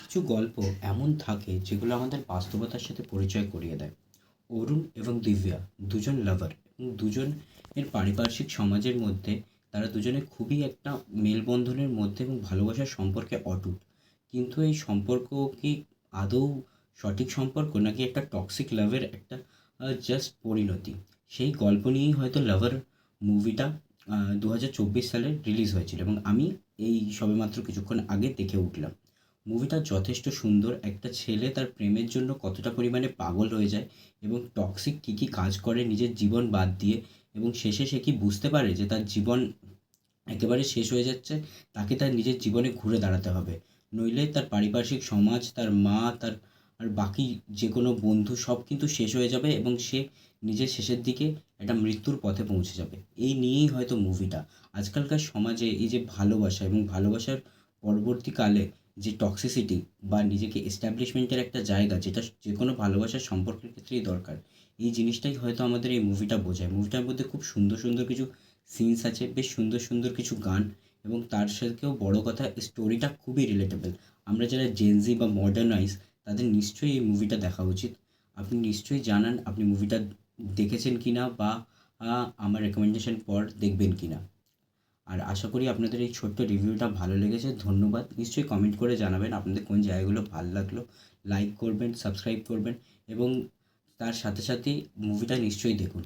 কিছু গল্প এমন থাকে যেগুলো আমাদের বাস্তবতার সাথে পরিচয় করিয়ে দেয়। অরুণ এবং দিব্যা দুজন লাভার এবং দুজনের পারিপার্শ্বিক সমাজের মধ্যে তারা দুজনে খুবই একটা মেলবন্ধনের মধ্যে এবং ভালোবাসার সম্পর্কে অটুট। কিন্তু এই সম্পর্ক কি আদৌ সঠিক সম্পর্ক নাকি একটা টক্সিক লাভের একটা জাস্ট পরিণতি? সেই গল্প নিয়েই হয়তো লাভার মুভিটা 2024 সালে রিলিজ হয়েছিল এবং আমি এই সবেমাত্র কিছুক্ষণ আগে দেখে উঠলাম। মুভিটা যথেষ্ট সুন্দর। একটা ছেলে তার প্রেমের জন্য কতটা পরিমাণে পাগল হয়ে যায় এবং টক্সিক কী কী কাজ করে নিজের জীবন বাদ দিয়ে, এবং শেষে সে কি বুঝতে পারে যে তার জীবন একেবারে শেষ হয়ে যাচ্ছে, তাকে তার নিজের জীবনে ঘুরে দাঁড়াতে হবে। নইলে তার পারিপার্শ্বিক সমাজ, তার মা, তার আর বাকি যে কোনো বন্ধু সব কিন্তু শেষ হয়ে যাবে এবং সে নিজের শেষের দিকে একটা মৃত্যুর পথে পৌঁছে যাবে। এই নিয়েই হয়তো মুভিটা। আজকালকার সমাজে এই যে ভালোবাসা এবং ভালোবাসার পরবর্তীকালে যে টক্সিসিটি বা নিজেকে এস্টাবলিশমেন্টের একটা জায়গা, যেটা যে কোনো ভালোবাসার সম্পর্কের ক্ষেত্রেই দরকার, এই জিনিসটাই হয়তো আমাদের এই মুভিটা বোঝায়। মুভিটার মধ্যে খুব সুন্দর সুন্দর কিছু সিনস আছে, বেশ সুন্দর সুন্দর কিছু গান, এবং তার সাথেও বড় কথা স্টোরিটা খুবই রিলেটেবল। আমরা যারা জেনজি বা মডার্নাইজ, তাদের নিশ্চয়ই এই মুভিটা দেখা উচিত। আপনি নিশ্চয়ই জানান আপনি মুভিটা দেখেছেন কি না, বা আমার রেকমেন্ডেশন পর দেখবেন কি না। আর আশা করি আপনাদের এই ছোট্ট রিভিউটা ভালো লেগেছে। ধন্যবাদ। নিশ্চয়ই কমেন্ট করে জানাবেন আপনাদের কোন জায়গাগুলো ভাল লাগলো। লাইক করবেন, সাবস্ক্রাইব করবেন এবং তার সাথে সাথেই মুভিটা নিশ্চয়ই দেখুন।